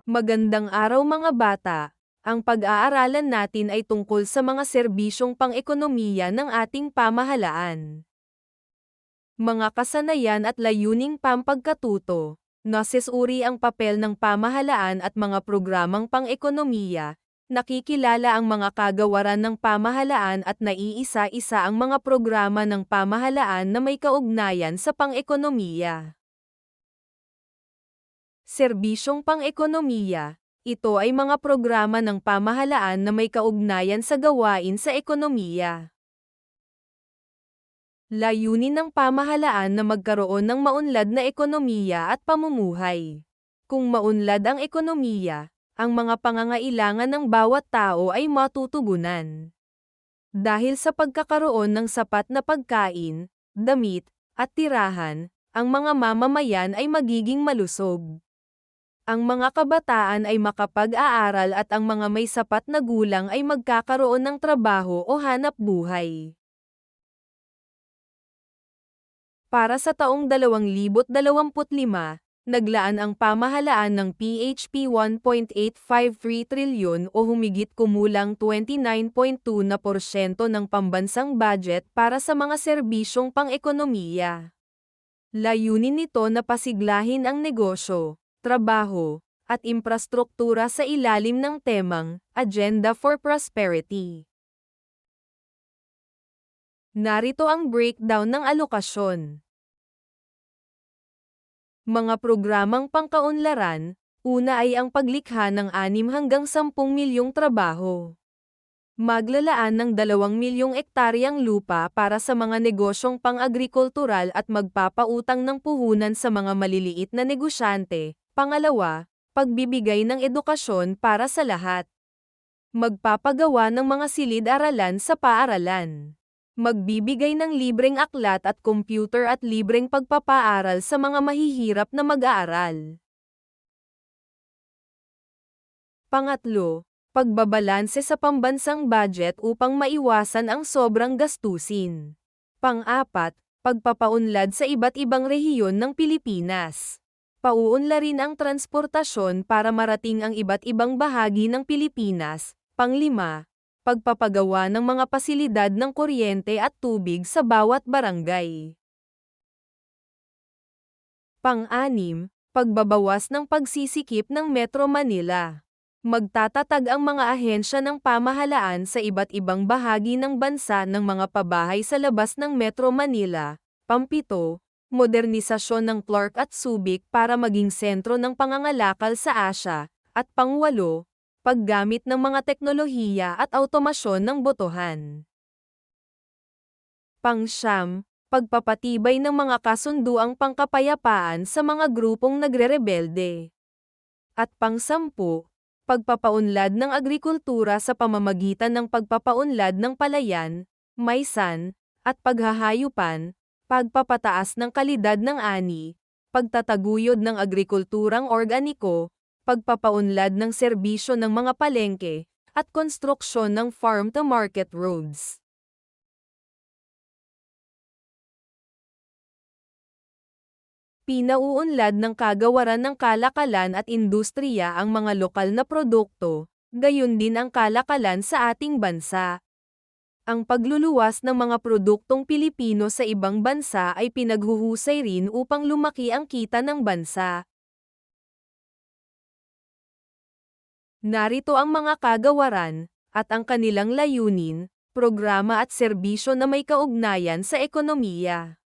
Magandang araw mga bata. Ang pag-aaralan natin ay tungkol sa mga serbisyong pang-ekonomiya ng ating pamahalaan. Mga kasanayan at layuning pampagkatuto. Nasisuri ang papel ng pamahalaan at mga programang pang-ekonomiya. Nakikilala ang mga kagawaran ng pamahalaan at naiisa-isa ang mga programa ng pamahalaan na may kaugnayan sa pang-ekonomiya. Serbisyong pang-ekonomiya. Ito ay mga programa ng pamahalaan na may kaugnayan sa gawain sa ekonomiya. Layunin ng pamahalaan na magkaroon ng maunlad na ekonomiya at pamumuhay. Kung maunlad ang ekonomiya, ang mga pangangailangan ng bawat tao ay matutugunan. Dahil sa pagkakaroon ng sapat na pagkain, damit, at tirahan, ang mga mamamayan ay magiging malusog. Ang mga kabataan ay makapag-aaral at ang mga may sapat na gulang ay magkakaroon ng trabaho o hanap buhay. Para sa taong 2025, naglaan ang pamahalaan ng PHP 1.853 trilyon o humigit kumulang 29.2% ng pambansang budget para sa mga serbisyong pang-ekonomiya. Layunin nito na pasiglahin ang negosyo, trabaho, at infrastruktura sa ilalim ng temang Agenda for Prosperity. Narito ang breakdown ng alokasyon. Mga programang pangkaunlaran, una ay ang paglikha ng 6 hanggang 10 milyong trabaho. Maglalaan ng 2 milyong ektaryang lupa para sa mga negosyong pang-agrikultural at magpapautang ng puhunan sa mga maliliit na negosyante. Pangalawa, pagbibigay ng edukasyon para sa lahat. Magpapagawa ng mga silid-aralan sa paaralan. Magbibigay ng libreng aklat at computer at libreng pagpapaaral sa mga mahihirap na mag-aaral. Pangatlo, pagbabalanse sa pambansang budget upang maiwasan ang sobrang gastusin. Pang-apat, pagpapaunlad sa iba't ibang rehiyon ng Pilipinas. Pauunlarin ang transportasyon para marating ang iba't ibang bahagi ng Pilipinas. Panglima, pagpapagawa ng mga pasilidad ng kuryente at tubig sa bawat barangay. Pang-anim, pagbabawas ng pagsisikip ng Metro Manila. Magtatatag ang mga ahensya ng pamahalaan sa iba't ibang bahagi ng bansa ng mga pabahay sa labas ng Metro Manila. Pampito, modernisasyon ng Clark at Subic para maging sentro ng pangangalakal sa Asya. At pangwalo, paggamit ng mga teknolohiya at automasyon ng botohan. Pangsyam, pagpapatibay ng mga kasunduang pangkapayapaan sa mga grupong nagrerebelde. At pangsampu, pagpapaunlad ng agrikultura sa pamamagitan ng pagpapaunlad ng palayan, maisan, at paghahayupan, pagpapataas ng kalidad ng ani, pagtataguyod ng agrikulturang organiko, pagpapaunlad ng serbisyo ng mga palengke, at konstruksyon ng farm-to-market roads. Pinauunlad ng kagawaran ng kalakalan at industriya ang mga lokal na produkto, gayon din ang kalakalan sa ating bansa. Ang pagluluwas ng mga produktong Pilipino sa ibang bansa ay pinaghuhusay rin upang lumaki ang kita ng bansa. Narito ang mga kagawaran, at ang kanilang layunin, programa at serbisyo na may kaugnayan sa ekonomiya.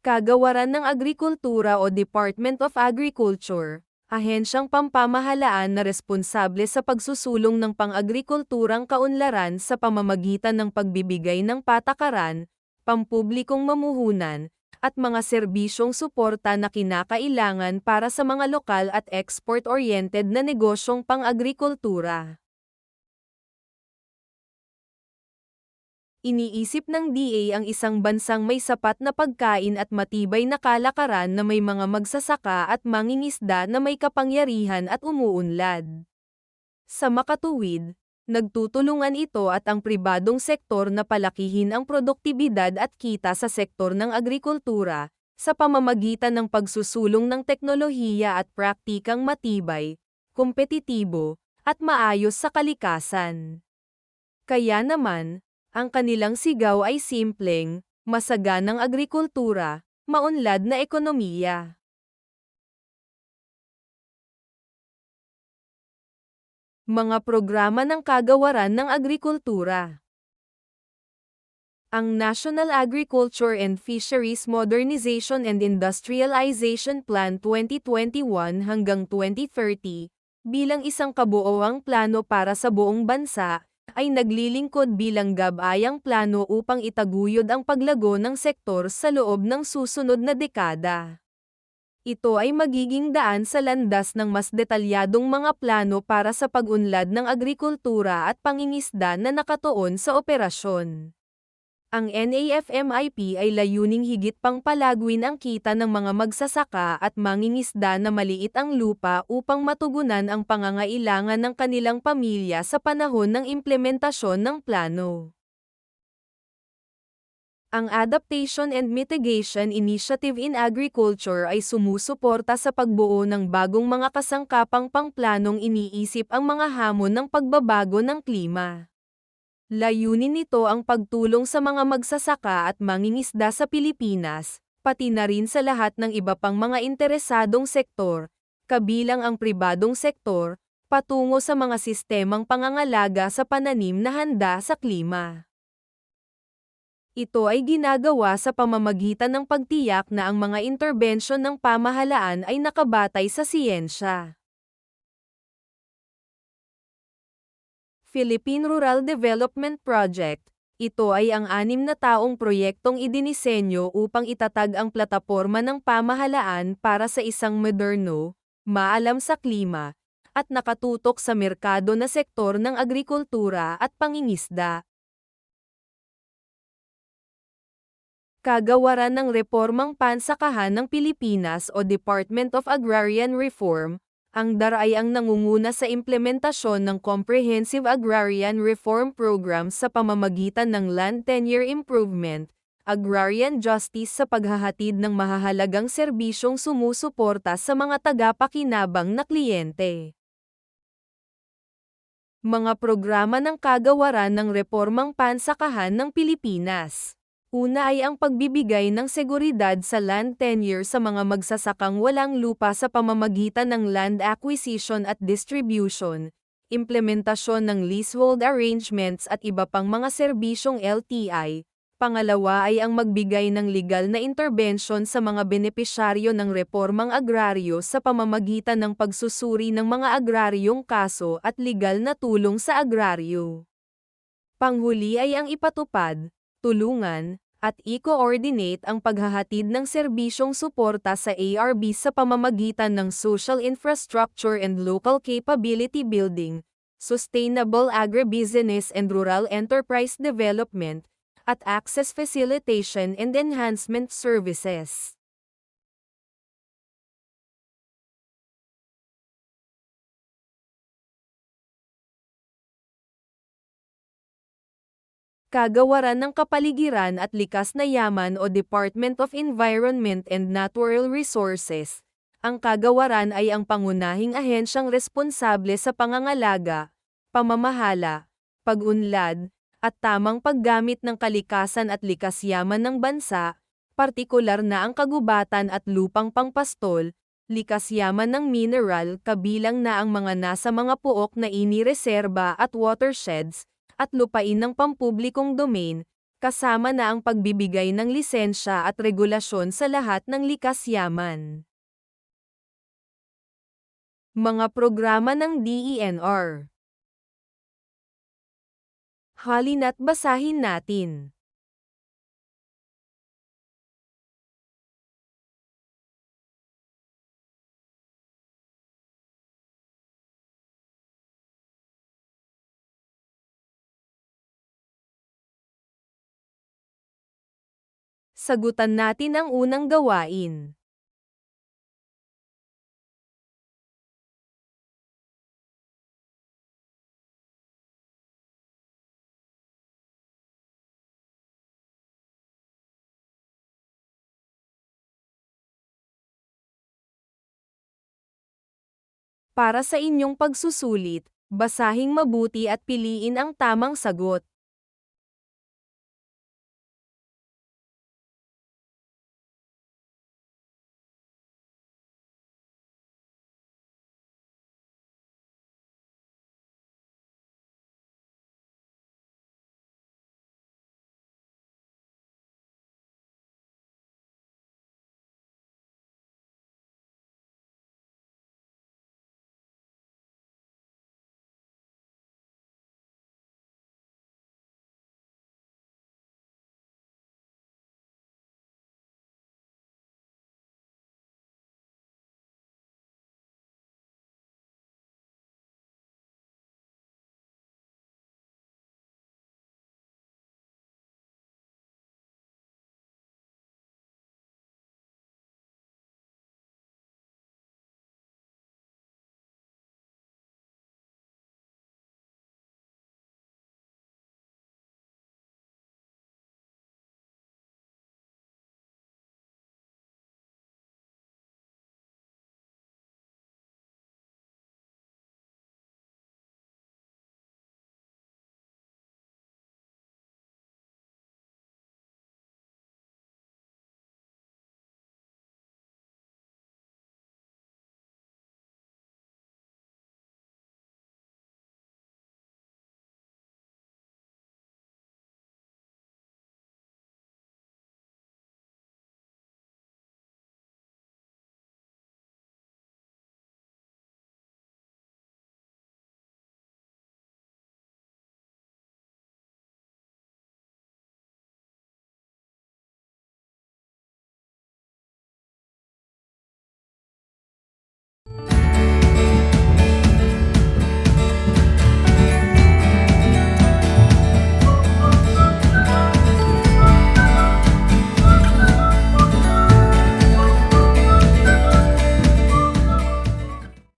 Kagawaran ng Agrikultura o Department of Agriculture, ahensyang pampamahalaan na responsable sa pagsusulong ng pang-agrikulturang kaunlaran sa pamamagitan ng pagbibigay ng patakaran, pampublikong mamuhunan, at mga serbisyong suporta na kinakailangan para sa mga lokal at export-oriented na negosyong pang-agrikultura. Iniisip ng DA ang isang bansang may sapat na pagkain at matibay na kalakaran na may mga magsasaka at mangingisda na may kapangyarihan at umuunlad. Sa makatuwid, nagtutulungan ito at ang pribadong sektor na palakihin ang produktibidad at kita sa sektor ng agrikultura, sa pamamagitan ng pagsusulong ng teknolohiya at praktikang matibay, kompetitibo, at maayos sa kalikasan. Kaya naman, ang kanilang sigaw ay simpleng, masaganang agrikultura, maunlad na ekonomiya. Mga programa ng kagawaran ng agrikultura. Ang National Agriculture and Fisheries Modernization and Industrialization Plan 2021 hanggang 2030, bilang isang kabuoang plano para sa buong bansa, ay naglilingkod bilang gabayang plano upang itaguyod ang paglago ng sektor sa loob ng susunod na dekada. Ito ay magiging daan sa landas ng mas detalyadong mga plano para sa pag-unlad ng agrikultura at pangingisda na nakatuon sa operasyon. Ang NAFMIP ay layuning higit pang palagwin ang kita ng mga magsasaka at mangingisda na maliit ang lupa upang matugunan ang pangangailangan ng kanilang pamilya sa panahon ng implementasyon ng plano. Ang Adaptation and Mitigation Initiative in Agriculture ay sumusuporta sa pagbuo ng bagong mga kasangkapang pangplanong iniisip ang mga hamon ng pagbabago ng klima. Layunin nito ang pagtulong sa mga magsasaka at mangingisda sa Pilipinas, pati na rin sa lahat ng iba pang mga interesadong sektor, kabilang ang pribadong sektor, patungo sa mga sistemang pangangalaga sa pananim na handa sa klima. Ito ay ginagawa sa pamamagitan ng pagtiyak na ang mga interbensyon ng pamahalaan ay nakabatay sa siyensya. Philippine Rural Development Project. Ito ay ang 6 na taong proyektong idinisenyo upang itatag ang plataporma ng pamahalaan para sa isang moderno, maalam sa klima, at nakatutok sa merkado na sektor ng agrikultura at pangingisda. Kagawaran ng Reformang Pansakahan ng Pilipinas o Department of Agrarian Reform, ang DAR ay ang nangunguna sa implementasyon ng Comprehensive Agrarian Reform Program sa pamamagitan ng Land Tenure Improvement, Agrarian Justice sa paghahatid ng mahahalagang serbisyong sumusuporta sa mga tagapakinabang na kliyente. Mga programa ng kagawaran ng Reformang Pansakahan ng Pilipinas. Una ay ang pagbibigay ng seguridad sa land tenure sa mga magsasakang walang lupa sa pamamagitan ng land acquisition at distribution, implementasyon ng leasehold arrangements at iba pang mga serbisyong LTI. Pangalawa ay ang magbigay ng legal na interbensyon sa mga benepisyaryo ng reformang agraryo sa pamamagitan ng pagsusuri ng mga agraryong kaso at legal na tulong sa agraryo. Panghuli ay ang ipatupad, tulungan, at i-coordinate ang paghahatid ng serbisyong suporta sa ARB sa pamamagitan ng social infrastructure and local capability building, sustainable agribusiness and rural enterprise development, at access facilitation and enhancement services. Kagawaran ng Kapaligiran at Likas na Yaman o Department of Environment and Natural Resources. Ang kagawaran ay ang pangunahing ahensyang responsable sa pangangalaga, pamamahala, pag-unlad, at tamang paggamit ng kalikasan at likas yaman ng bansa, partikular na ang kagubatan at lupang pangpastol, likas yaman ng mineral kabilang na ang mga nasa mga puok na inireserba at watersheds, at lupain ng pampublikong domain, kasama na ang pagbibigay ng lisensya at regulasyon sa lahat ng likas yaman. Mga programa ng DENR. Halina't basahin natin. Sagutan natin ang unang gawain. Para sa inyong pagsusulit, basahing mabuti at piliin ang tamang sagot.